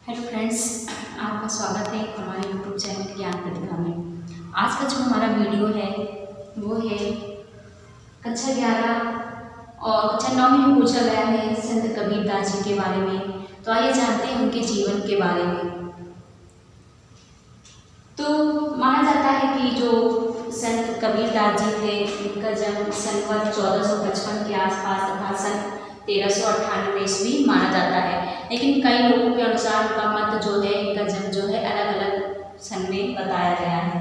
Hello friends, आपका स्वागत है हमारे यूट्यूब चैनल ज्ञान प्रतिभा में। आज का जो हमारा वीडियो है वो है कक्षा 11 और कक्षा 9 में पूछा गया है संत कबीरदास जी के बारे में। तो आइए जानते हैं उनके जीवन के बारे में। तो माना जाता है कि जो संत कबीरदास जी थे इनका जन्म संवत 1455 के आसपास तथा सन 1398 ईस्वी माना जाता है, लेकिन कई लोगों के अनुसार उनका मत जो है इनका जन्म जो है अलग अलग सन में बताया गया है।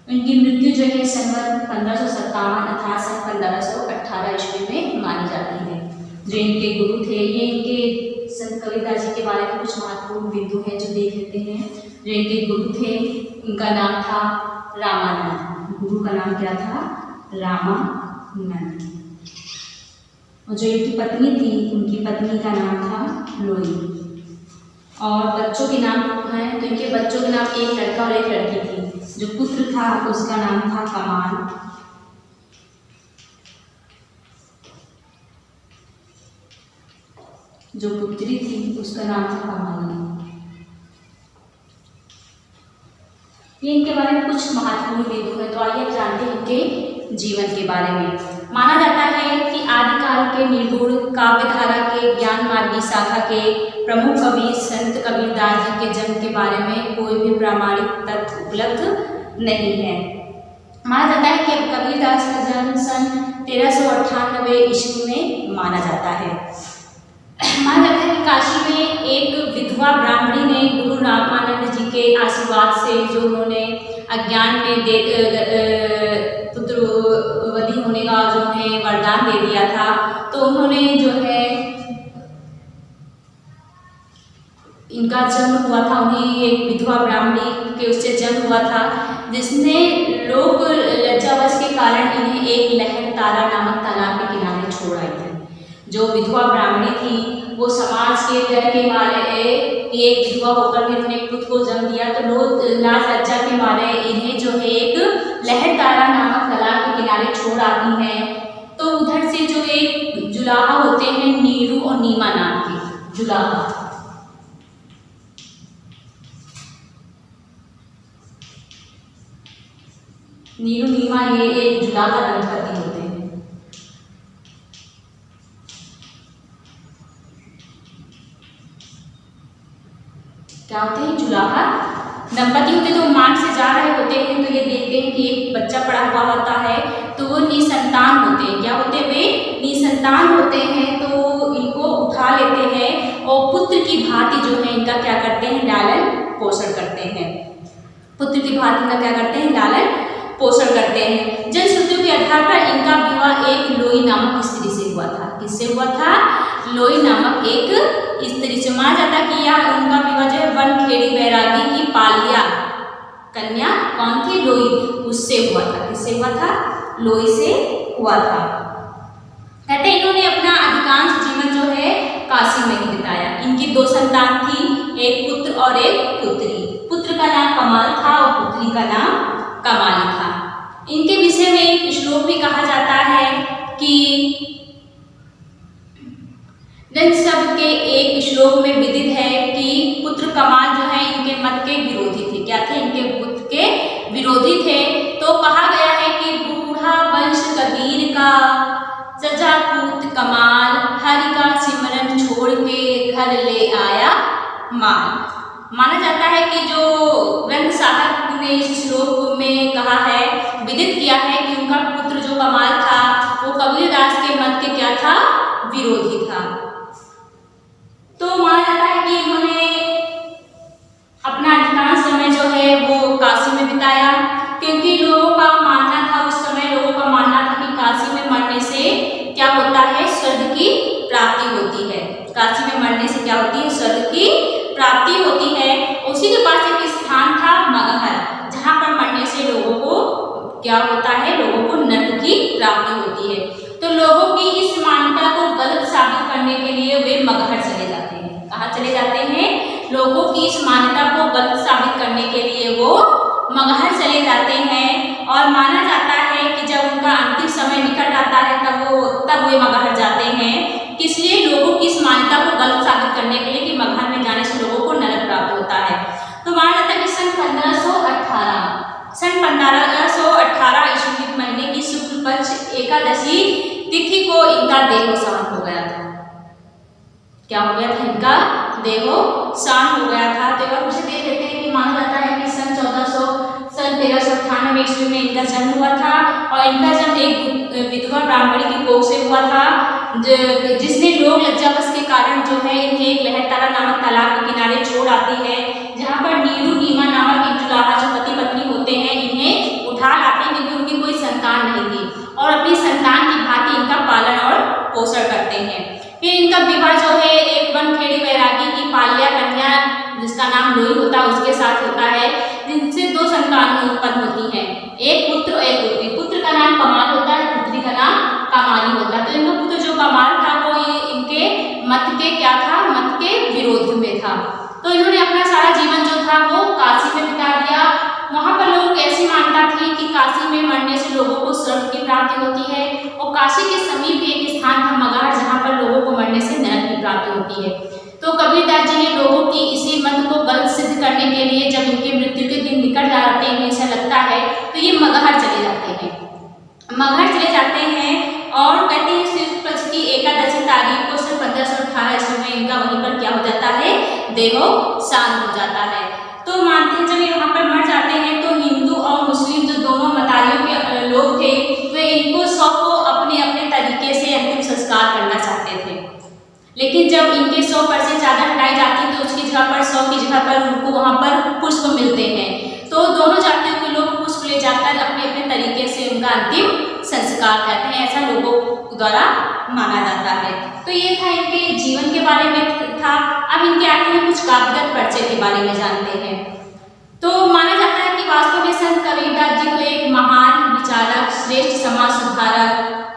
उनकी मृत्यु जो है संवत 1557 तथा सन 1518 ईस्वी में मानी जाती है। जो इनके गुरु थे, ये इनके संत कबीरदास जी के बारे में कुछ महत्वपूर्ण बिंदु हैं जो देख लेते हैं। जो इनके गुरु थे उनका नाम था रामानंद। गुरु का नाम क्या था? रामानंद। और जो इनकी पत्नी थी उनकी पत्नी का नाम था लोई। और बच्चों के नाम हैं तो इनके बच्चों के नाम एक लड़का और एक लड़की थी। जो पुत्र था उसका नाम था कमाल। जो पुत्री थी उसका नाम था कमाली। ये इनके बारे में कुछ महत्वपूर्ण बिंदु है। तो आइए अब जानते हैं इनके जीवन के बारे में। माना जाता है कि आदिकाल के निर्गुण काव्यधारा के ज्ञान मार्गी शाखा के प्रमुख कवि संत कबीरदास जी के जन्म के बारे में कोई भी प्रामाणिक तथ्य उपलब्ध नहीं है। माना जाता है कि कबीरदास का जन्म सन 1398 ईस्वी में माना जाता है। माना जाता है कि काशी में एक विधवा ब्राह्मणी ने गुरु रामानंद जी के आशीर्वाद से जो उन्होंने अज्ञान में पुत्रवती होने का जो उन्हें वरदान दे दिया था, तो उन्होंने जो है इनका जन्म हुआ था। उन्हें एक विधवा ब्राह्मणी के उससे जन्म हुआ था, जिसने लोग लज्जावश के कारण इन्हें एक लहर तारा नामक तालाब के किनारे छोड़ आए थे। जो विधवा ब्राह्मणी थी वो समाज के डर के मारे एक विधवा होकर भी उन्होंने खुद को जन्म दिया, तो लोग लाज लज्जा के मारे इन्हें जो है एक लहर तारा नामक तालाब के किनारे छोड़ आती हैं। तो उधर से जो एक जुलाहा होते हैं नीरू और नीमा नाम के जुलाहा, नीरू नीमा ये एक जुलाहा दंपति होते हैं। क्या होते हैं? जुलाहा दंपति होते हैं। तो मार्ग से जा रहे होते हैं तो ये देखते हैं कि एक बच्चा पड़ा हुआ होता है, तो वो निसंतान होते हैं। क्या होते हैं? वे निसंतान होते हैं। तो इनको उठा लेते हैं और पुत्र की भांति जो है इनका क्या करते हैं? लालन पोषण करते हैं। पुत्र की भांति इनका क्या करते हैं? लालन पोषण करते हैं। जनश्रुतियों के आधार पर इनका विवाह एक लोई नामक स्त्री से हुआ था। किससे हुआ था? लोई नामक एक स्त्री से। माना जाता कि यह उनका विवाह जो है वनखेड़ी बैरागी की पाल्या कन्या कौन थी? लोई, उससे हुआ था। किससे हुआ था? लोई से हुआ था। कहते हैं इन्होंने अपना अधिकांश जीवन जो है काशी में ही बिताया। इनकी 2 संतान थी, एक पुत्र और एक पुत्री। पुत्र का नाम कमाल था और पुत्री का नाम कमाली था। इनके विषय में एक श्लोक भी कहा जाता है कि सब के एक श्लोक में विदित है कि पुत्र कमाल जो है इनके मत के विरोधी थे। क्या थे? इनके पुत्र के विरोधी थे। तो कहा गया है कि बूढ़ा वंश कबीर का सजा पूत कमाल हरि का सिमरन छोड़ के घर ले आया माल। माना जाता है कि जो ग्रंथ साहब ने इस श्लोक में कहा है, विदित किया है कि उनका पुत्र जो कमाल था वो कबीरदास के मत के क्या था? विरोधी था। तो माना जाता है कि इन्होंने अपना अधिकांश समय जो है वो काशी में बिताया, क्योंकि लोगों का मानना था, उस समय लोगों का मानना था कि काशी में मरने से क्या होता है? स्वर्ग की प्राप्ति होती है। काशी में मरने से क्या होती है? स्वर्ग की प्राप्ति होती है। उसी के पास एक स्थान था मगहर, जहाँ पर मरने से लोगों को क्या होता है? लोगों को नर्क की प्राप्ति होती है। तो लोगों की इस मान्यता को गलत साबित करने के लिए वे मगहर चले जाते हैं। कहाँ चले जाते हैं? लोगों की इस मान्यता को गलत साबित करने के लिए वो मगहर चले जाते हैं। और माना जाता है कि जब उनका अंतिम समय निकट आता है तब वे मगहर जाते हैं। इसलिए लोगों की इस मान्यता को गलत साबित करने के लिए कि मगहर में जाने से लोगों को नरक इनका देहोसांत हो गया था। क्या हो गया था? इनका देहोसांत हो गया था। तो अब मुझे देख लेते हैं कि माना जाता है कि सन 1398 ईस्वी में इनका जन्म हुआ था और इनका जन्म एक विधवा ब्राह्मणी की कोख से हुआ था, जिसने लोक लज्जावश के कारण जो है इन्हें एक लहरतारा नामक तालाब के किनारे छोड़ आती है, जहाँ पर नीरू नीमा नामक एक जुलाहा जो पति पत्नी होते हैं इन्हें उठा लाते हैं, क्योंकि उनकी कोई संतान नहीं थी और अपनी संतान की भांति इनका पालन और पोषण करते हैं। फिर इनका विवाह जो है एक वनखेड़ी वैरागी की पालिया कन्या जिसका नाम लोई होता है उसके साथ होता है, जिनसे 2 संतान उत्पन्न होती हैं, एक पुत्र और एक पुत्री। पुत्र का नाम कमाल होता है, पुत्री का नाम कमाली होता है। तो इनका पुत्र जो कमाल था वो इनके मत के क्या था? मत के विरोध में था। तो इन्होंने अपना सारा जीवन जो था वो काशी में बिता दिया। वहाँ पर लोगों की ऐसी मान्यता थी कि काशी में मरने से लोगों को स्वर्ग की प्राप्ति होती है और काशी के समीप एक स्थान था मगहर, जहाँ पर लोगों को मरने से नरक की प्राप्ति होती है। तो कबीरदास जी ने लोगों की इसी मत को गलत सिद्ध करने के लिए जब इनके मृत्यु के दिन निकट जाते हैं, ऐसा लगता है, तो ये मगहर चले जाते हैं। मगहर चले जाते हैं और कहते हैं शुक्ल पक्ष की एकादशी तारीख को सन 1518 ईस्वी में इनका वहीं पर क्या हो जाता है? देहोसांत हो जाता है। तो मानते हैं जब ये वहाँ पर मर जाते हैं तो हिंदू और मुस्लिम जो दोनों मतारियों के लोग थे वे इनको सबको अपने अपने तरीके से अंतिम संस्कार करना चाहते थे, लेकिन जब इनके 100 पर से चादर हटाई जाती तो उसकी जगह पर 100 की जगह पर उनको वहाँ पर पुष्प मिलते हैं। तो दोनों जातियों के लोग पुष्प ले जाकर अपने अपने तरीके से उनका अंतिम संस्कार करते हैं, ऐसा लोगों द्वारा माना जाता है। तो ये था इनके जीवन के बारे में था। अब इनके आगे में कुछ काव्यगत परिचय के बारे में जानते हैं। तो माना जाता है कि वास्तव में संत कबीरदास जी को एक महान विचारक, श्रेष्ठ समाज सुधारक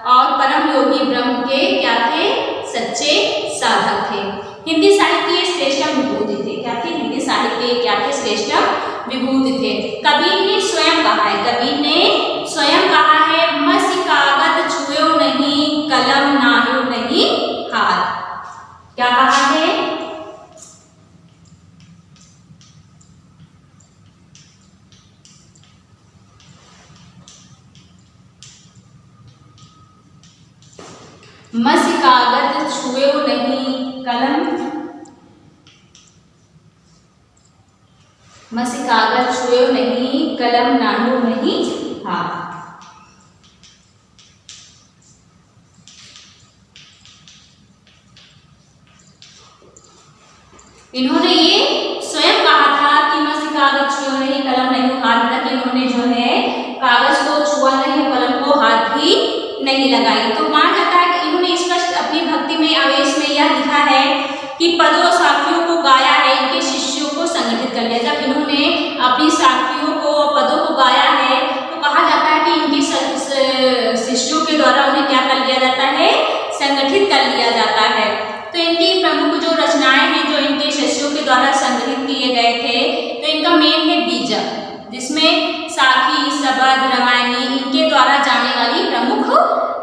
और परम योगी ब्रह्म के क्या थे? सच्चे साधक थे। हिंदी साहित्य श्रेष्ठम विभूति थे। क्या थे? हिंदी साहित्य क्या थे? श्रेष्ठम विभूति थे। कबीर ने स्वयं कहा है, कबीर ने स्वयं कहा है, मसी कागज छुएओ नहीं, कलम नाहियो नहीं हाथ। क्या कहा है? मसी कागज छुएओ नहीं, कलम मसी कागज छुएओ नहीं, कलम नाहियो नहीं हाथ। इन्होंने ये स्वयं कहा था कि मसी कागज छुएओ नहीं, कलम नहीं हाथ, तक इन्होंने जो है कागज को छुआ नहीं, कलम को हाथ भी नहीं लगाई। तो माना जाता है कि इन्होंने स्पष्ट अपनी भक्ति में आवेश में यह लिखा है कि पदों और साखियों को गाया है, इनके शिष्यों को संगठित कर लिया। जब इन्होंने अपनी साखियों को पदों को गाया है तो कहा जाता है कि इनकी शिष्यों के द्वारा उन्हें क्या कर लिया जाता है? संगठित कर लिया जाता है। तो इनकी प्रमुख जो रचनाएं हैं जो इनके शिष्यों के द्वारा संगठित किए गए थे, तो इनका मेन है बीजक, जिसमें साखी, सबद, रामायणी इनके द्वारा जाने वाली प्रमुख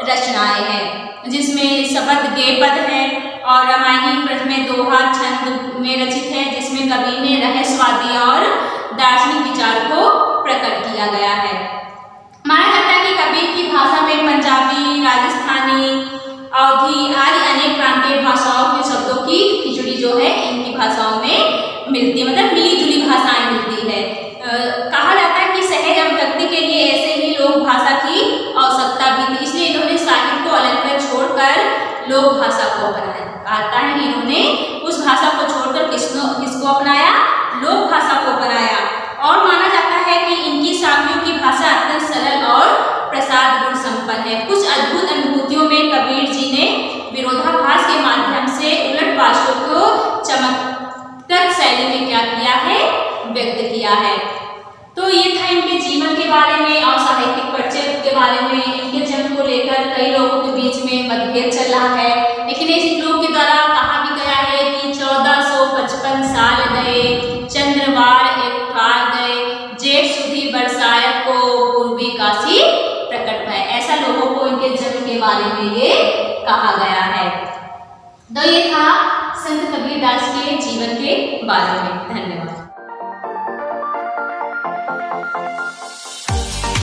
रचनाएं हैं, जिसमें सबद गेयपद है और रामायणी प्रथम दोहा छंद में रचित है, जिसमें कवि ने रहस्यवादी और दार्शनिक विचार को प्रकट किया गया है। माना जाता है कि कबीर की भाषा में पंजाबी, राजस्थानी, अवधी आदि अनेक प्रांतीय भाषाओं के शब्दों की खिचड़ी जो है इनकी भाषाओं में मिलती है, मतलब मिली जुली भाषाएं मिलती है। कहा जाता है कि सहज अभिव्यक्ति के लिए ऐसे ही लोक भाषा की आवश्यकता भी थी, इसलिए इन्होंने साहित्य को अलंकृत छोड़कर लोक भाषा को अपनाया। कहता है इन्होंने उस भाषा को छोड़कर किसको अपनाया? लोक भाषा को अपनाया। और माना जाता है कि इनकी साखियों की भाषा अत्यंत सरल और प्रसाद गुण संपन्न है। कुछ अद्भुत अनुभूतियों में कबीर जी ने विरोधाभास के माध्यम से उलट वास्तव को चमत्कृत शैली में क्या किया है? व्यक्त किया है। तो ये था इनके जीवन के बारे में और साहित्यिक परिचय के बारे में। इनके जन्म को लेकर कई लोगों के बीच में मतभेद चल रहा है, लेकिन इस लोगों के द्वारा कहा भी गया है कि 1455 साल गए, चंद्रवार एक ठार गए, जेठ सुधी बरसायत को पूर्वी काशी प्रकट भय। ऐसा लोगों को इनके जन्म के बारे में ये कहा गया है। तो ये था संत कबीरदास के जीवन के बारे में। धन्यवाद।